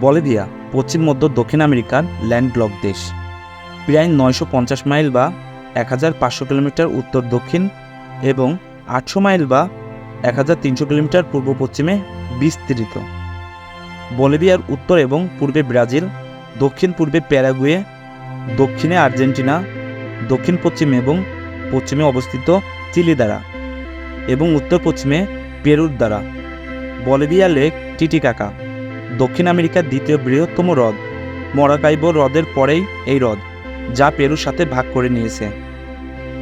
Bolivia পশ্চিম মধ্য দক্ষিণ আমেরিকার ল্যান্ডলক দেশ। প্রায় 950 মাইল বা 1500 কিলোমিটার উত্তর দক্ষিণ এবং 800 মাইল বা 1300 কিলোমিটার পূর্ব পশ্চিমে বিস্তৃত। বলিভিয়ার উত্তর এবং পূর্বে ব্রাজিল, দক্ষিণ পূর্বে প্যারাগুয়ে, দক্ষিণে আর্জেন্টিনা, দক্ষিণ পশ্চিম এবং পশ্চিমে অবস্থিত চিলি দ্বারা এবং উত্তর পশ্চিমে পেরুর দ্বারা। বলিভিয়া লেক টিটিকাকা দক্ষিণ আমেরিকার দ্বিতীয় বৃহত্তম হ্রদ। মারাকাইবো হ্রদের পরেই এই হ্রদ, যা পেরুর সাথে ভাগ করে নিয়েছে।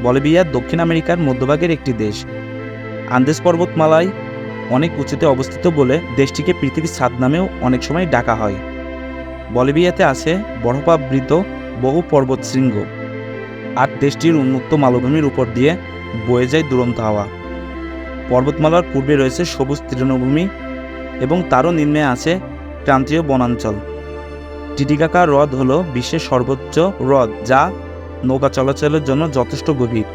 বলিভিয়া দক্ষিণ আমেরিকার মধ্যভাগের একটি দেশ। আন্দেস পর্বতমালায় অনেক উঁচুতে অবস্থিত বলে দেশটিকে পৃথিবীর ছাদ নামেও অনেক সময় ডাকা হয়। বলিভিয়াতে আছে বরফাবৃত বহু পর্বত শৃঙ্গ, আর দেশটির উন্মুক্ত মালভূমির উপর দিয়ে বয়ে যায় দুরন্ত হাওয়া। পর্বতমালার পূর্বে রয়েছে সবুজ তৃণভূমি এবং তারও নিম্নে আছে ক্রান্তীয় বনাঞ্চল। টিটিকাকা হ্রদ হল বিশ্বের সর্বোচ্চ হ্রদ, যা নৌকা চলাচলের জন্য যথেষ্ট গভীর।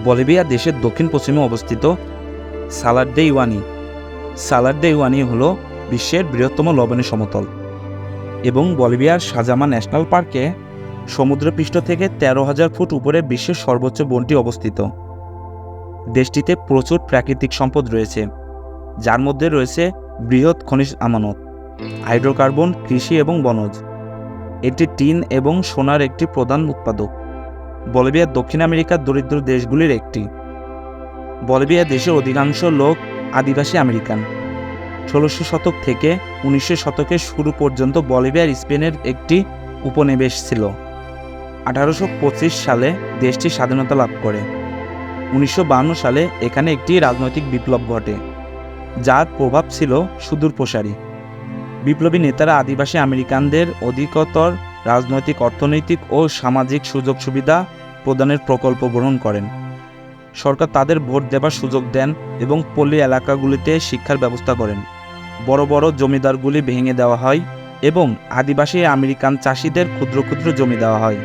বলিভিয়া দেশের দক্ষিণ পশ্চিমে অবস্থিত সালার দে উইয়ানি। সালার দে উইয়ানি হল বিশ্বের বৃহত্তম লবণের সমতল এবং বলিভিয়ার সাজামা ন্যাশনাল পার্কে সমুদ্রপৃষ্ঠ থেকে 13,000 ফুট উপরে বিশ্বের সর্বোচ্চ বনটি অবস্থিত। দেশটিতে প্রচুর প্রাকৃতিক সম্পদ রয়েছে, যার মধ্যে রয়েছে বৃহৎ খনিজ আমানত, হাইড্রোকার্বন, কৃষি এবং বনজ। এটি টিন এবং সোনার একটি প্রধান উৎপাদক। বলিভিয়া দক্ষিণ আমেরিকার দরিদ্র দেশগুলির একটি। বলিভিয়া দেশের অধিকাংশ লোক আদিবাসী আমেরিকান। 1600 শতক থেকে 1900 শতকের শুরু পর্যন্ত বলিভিয়ার স্পেনের একটি উপনিবেশ ছিল। 1825 সালে দেশটি স্বাধীনতা লাভ করে। 1952 সালে এখানে একটি রাজনৈতিক বিপ্লব ঘটে, যার প্রভাব ছিল সুদূরপ্রসারী। বিপ্লবী নেতারা আদিবাসী আমেরিকানদের অধিকতর রাজনৈতিক, অর্থনৈতিক ও সামাজিক সুযোগ সুবিধা প্রদানের প্রকল্প গ্রহণ করেন। সরকার তাদের ভোট দেবার সুযোগ দেন এবং পল্লী এলাকাগুলিতে শিক্ষার ব্যবস্থা করেন। বড় বড় জমিদারগুলি ভেঙে দেওয়া হয় এবং আদিবাসী আমেরিকান চাষিদের ক্ষুদ্র ক্ষুদ্র জমি দেওয়া হয়।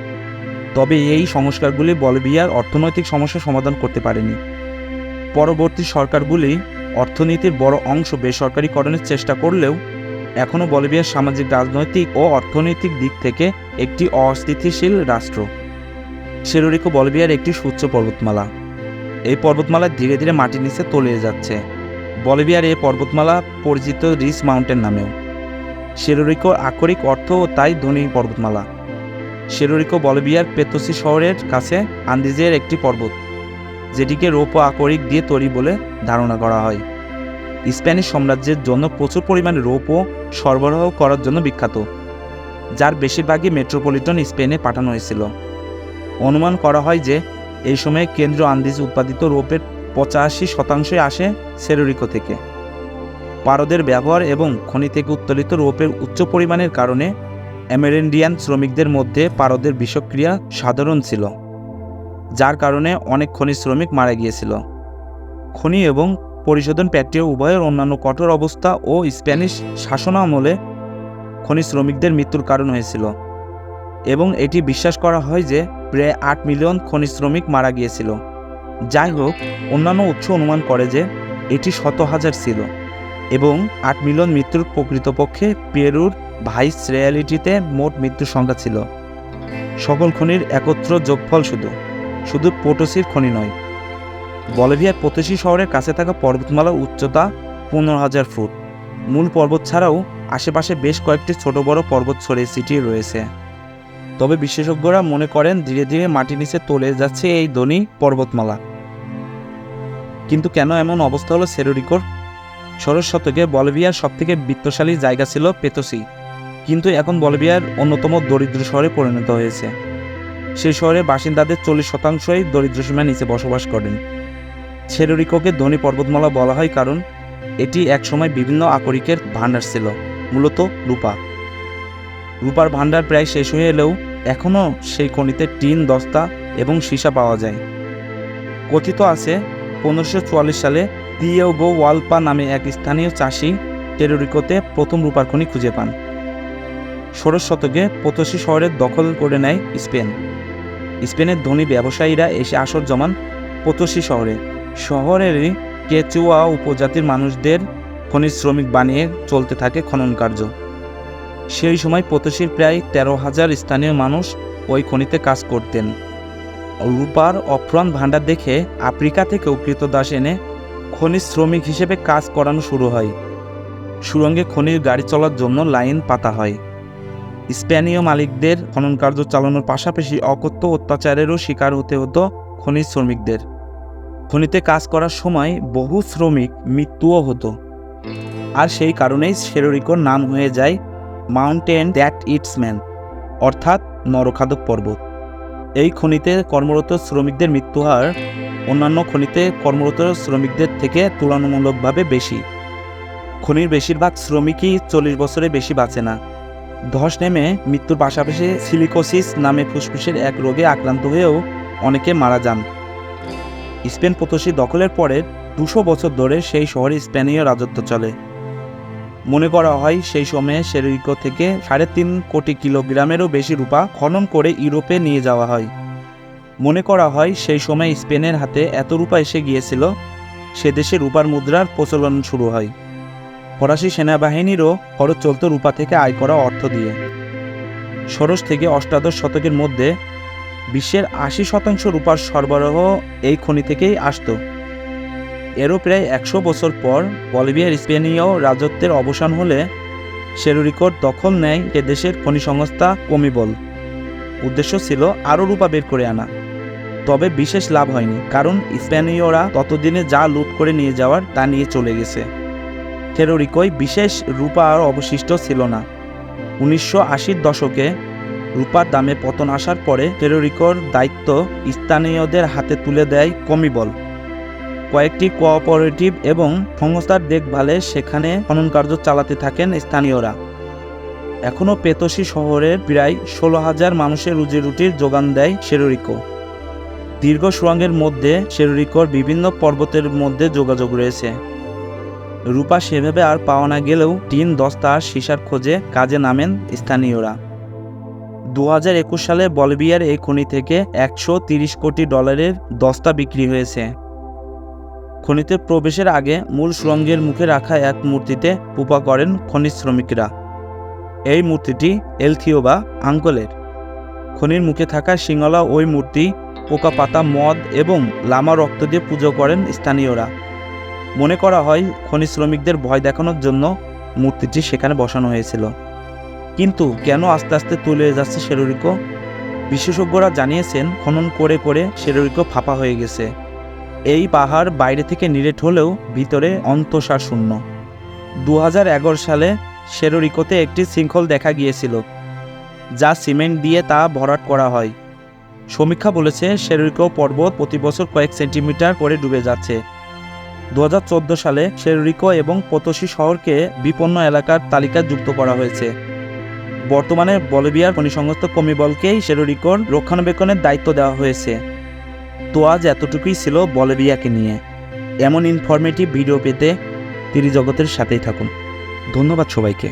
তবে এই সংস্কারগুলি বলিভিয়ার অর্থনৈতিক সমস্যা সমাধান করতে পারেনি। পরবর্তী সরকারগুলি অর্থনীতির বড় অংশ বেসরকারীকরণের চেষ্টা করলেও এখনও বলিভিয়ার সামাজিক, রাজনৈতিক ও অর্থনৈতিক দিক থেকে একটি অস্থিতিশীল রাষ্ট্র। সেরো রিকো বলিভিয়ার একটি সুউচ্চ পর্বতমালা। এই পর্বতমালা ধীরে ধীরে মাটির নিচে তলিয়ে যাচ্ছে। বলিভিয়ার এই পর্বতমালা পরিচিত রিচ মাউন্টেন নামেও। সেরো রিকোর আক্ষরিক অর্থও তাই ধনী পর্বতমালা। সেরো রিকো বলিভিয়ার পেতোসি শহরের কাছে আন্দিজের একটি পর্বত, যেটিকে রৌপ্য আকরিক দিয়ে তৈরি বলে ধারণা করা হয়। স্প্যানিশ সাম্রাজ্যের জন্য প্রচুর পরিমাণে রৌপ্য সরবরাহ করার জন্য বিখ্যাত, যার বেশিরভাগই মেট্রোপলিটন স্পেনে পাঠানো হয়েছিল। অনুমান করা হয় যে এই সময়ে কেন্দ্রীয় আন্দিজ উৎপাদিত রৌপ্যের 85% আসে সেরো রিকো থেকে। পারদের ব্যবহার এবং খনি থেকে উত্তোলিত রৌপ্যের উচ্চ পরিমাণের কারণে অ্যামেরিন্ডিয়ান শ্রমিকদের মধ্যে পারদের বিষক্রিয়া সাধারণ ছিল, যার কারণে অনেক খনি শ্রমিক মারা গিয়েছিল। খনি এবং পরিশোধন প্রক্রিয়া উভয়ের অন্যান্য কঠোর অবস্থা ও স্প্যানিশ শাসনামলে খনি শ্রমিকদের মৃত্যুর কারণ হয়েছিল এবং এটি বিশ্বাস করা হয় যে প্রায় 8 মিলিয়ন খনি শ্রমিক মারা গিয়েছিল। যাই হোক, অন্যান্য উৎস অনুমান করে যে এটি 100,000 ছিল এবং 8 মিলিয়ন মৃত্যুর প্রকৃতপক্ষে পেরুর ভাইস রিয়ালিটিতে মোট মৃত্যুর সংখ্যা ছিল। সকল খনির একত্র যোগফল শুধু পোটোসির খনি নয়। বলিভিয়ার পোতোসি শহরের কাছে থাকা পর্বতমালার উচ্চতা 15,000 ফুট। মূল পর্বত ছাড়াও আশেপাশে বেশ কয়েকটি ছোট বড় পর্বত ছড়িয়ে ছিটিয়ে রয়েছে। তবে বিশেষজ্ঞরা মনে করেন ধীরে ধীরে মাটির নিচে তলে যাচ্ছে এই ধনী পর্বতমালা। কিন্তু কেন এমন অবস্থা হলো সেরো রিকোর? 16 শতকে বলিভিয়ার সবথেকে বিত্তশালী জায়গা ছিল পেতোসি, কিন্তু এখন বলিভিয়ার অন্যতম দরিদ্র শহরে পরিণত হয়েছে। সেই শহরের বাসিন্দাদের 40%ই দরিদ্র সীমার নিচে বসবাস করেন। সেরো রিকোকে ধনী পর্বতমালা বলা হয় কারণ এটি একসময় বিভিন্ন আকরিকের ভাণ্ডার ছিল, মূলত রূপার ভাণ্ডার প্রায় শেষ হয়ে এলেও এখনও সেই খনিতে টিন, দস্তা এবং সীসা পাওয়া যায়। কথিত আছে 1544 সালে দিয়েগো ওয়ালপা নামে এক স্থানীয় চাষি সেরো রিকোতে প্রথম রূপার খনি খুঁজে পান। 16 শতকে পোতোসি শহরের দখল করে নেয় স্পেন। স্পেনের ধনী ব্যবসায়ীরা এসে আসর জমান পোতোসি শহরে। শহরেরই কেচুয়া উপজাতির মানুষদের খনিজ শ্রমিক বানিয়ে চলতে থাকে খনন কার্য। সেই সময় পতসির প্রায় 13,000 স্থানীয় মানুষ ওই খনিতে কাজ করতেন। রূপার অফুরান ভাণ্ডার দেখে আফ্রিকা থেকেও ক্রীতদাস এনে খনিজ শ্রমিক হিসেবে কাজ করানো শুরু হয়। সুড়ঙ্গে খনির গাড়ি চলার জন্য লাইন পাতা হয়। স্পেনীয় মালিকদের খনন কার্য চালানোর পাশাপাশি অকথ্য অত্যাচারেরও শিকার হতে হতো খনিজ শ্রমিকদের। খনিতে কাজ করার সময় বহু শ্রমিক মৃত্যুও হতো। আর সেই কারণেই সেরোরিকোর নাম হয়ে যায় মাউন্টেন দ্যাট ইটস ম্যান, অর্থাৎ নরখাদক পর্বত। এই খনিতে কর্মরত শ্রমিকদের মৃত্যু হার অন্যান্য খনিতে কর্মরত শ্রমিকদের থেকে তুলনামূলকভাবে বেশি। খনির বেশিরভাগ শ্রমিকই 40 বছরে বেশি বাঁচে না। ধস নেমে মৃত্যুর পাশাপাশি সিলিকোসিস নামে ফুসফুসের এক রোগে আক্রান্ত হয়েও অনেকে মারা যান। স্পেন পতসি দখলের পরে 200 বছর ধরে সেই শহরে স্পেনীয় রাজত্ব চলে। মনে করা হয় সেই সময়ে সেরোরিকো থেকে 3.5 কোটি কিলোগ্রামেরও বেশি রূপা খনন করে ইউরোপে নিয়ে যাওয়া হয়। মনে করা হয় সেই সময় স্পেনের হাতে এত রূপা এসে গিয়েছিল, সে দেশে রূপার মুদ্রার প্রচলন শুরু হয়। ফরাসি সেনাবাহিনীরও খরচ চলত রূপা থেকে আয় করা অর্থ দিয়ে। ষোড়শ থেকে অষ্টাদশ শতকের মধ্যে বিশ্বের 80% রূপার সরবরাহ এই খনি থেকেই আসত। এরও প্রায় 100 বছর পর বলিভিয়ার স্পেনীয় রাজত্বের অবসান হলে সেরোরিকোর দখল নেয় এ দেশের খনি সংস্থা কমিবল। উদ্দেশ্য ছিল আরও রূপা বের করে আনা, তবে বিশেষ লাভ হয়নি, কারণ স্পেনীয়রা ততদিনে যা লুট করে নিয়ে যাওয়ার তা নিয়ে চলে গেছে। সেরোরিকোয় বিশেষ রূপা আর অবশিষ্ট ছিল না। 1980-র দশকে রূপার দামে পতন আসার পরে সেরোরিকোর দায়িত্ব স্থানীয়দের হাতে তুলে দেয় কমিবল। কয়েকটি কোঅপারেটিভ এবং সংস্থার দেখভালে সেখানে খনন কার্য চালাতে থাকেন স্থানীয়রা। এখনও পেতসি শহরের প্রায় 16,000 মানুষের রুজিরুটির যোগান দেয় সেরোরিকো। দীর্ঘ সুড়ঙ্গের মধ্যে সেরোরিকোর বিভিন্ন পর্বতের মধ্যে যোগাযোগ রয়েছে। রূপা সেভাবে আর পাওয়া না গেলেও টিন, দস্তা আর সীসার খোঁজে কাজে নামেন স্থানীয়রা। 2021 সালে বলিভিয়ার এই খনি থেকে $130 কোটি দস্তা বিক্রি হয়েছে। খনিতে প্রবেশের আগে মূল সুড়ঙ্গের মুখে রাখা এক মূর্তিতে পূজা করেন খনিজ শ্রমিকরা। এই মূর্তিটি এলথিও বা আঙ্কলের। খনির মুখে থাকা সিংহলা ওই মূর্তি পোকা, পাতা, মদ এবং লামা রক্ত দিয়ে পুজো করেন স্থানীয়রা। মনে করা হয় খনিজ শ্রমিকদের ভয় দেখানোর জন্য মূর্তিটি সেখানে বসানো হয়েছিল। কিন্তু কেন আস্তে আস্তে তুলে যাচ্ছে সেরোরিকো? বিশেষজ্ঞরা জানিয়েছেন খনন করে করে সেরোরিকো ফাঁপা হয়ে গেছে। এই পাহাড় বাইরে থেকে নিরেট হলেও ভিতরে অন্তঃসার শূন্য। 2011 সালে সেরোরিকোতে একটি শৃঙ্খল দেখা গিয়েছিল, যা সিমেন্ট দিয়ে তা ভরাট করা হয়। সমীক্ষা বলেছে সেরোরিকো পর্বত প্রতি বছর কয়েক সেন্টিমিটার করে ডুবে যাচ্ছে। 2014 সালে সেরোরিকো এবং পতসি শহরকে বিপন্ন এলাকার তালিকায় যুক্ত করা হয়েছে। বর্তমানে বলিভিয়ার খনি সংস্থা কমিবলকেই সেরোরিকোর রক্ষণাবেক্ষণের দায়িত্ব দেওয়া হয়েছে। তো আজ এতটুকুই ছিল বলিভিয়াকে নিয়ে। এমন ইনফরমেটিভ ভিডিও পেতে ত্রিজগতের সাথেই থাকুন। ধন্যবাদ সবাইকে।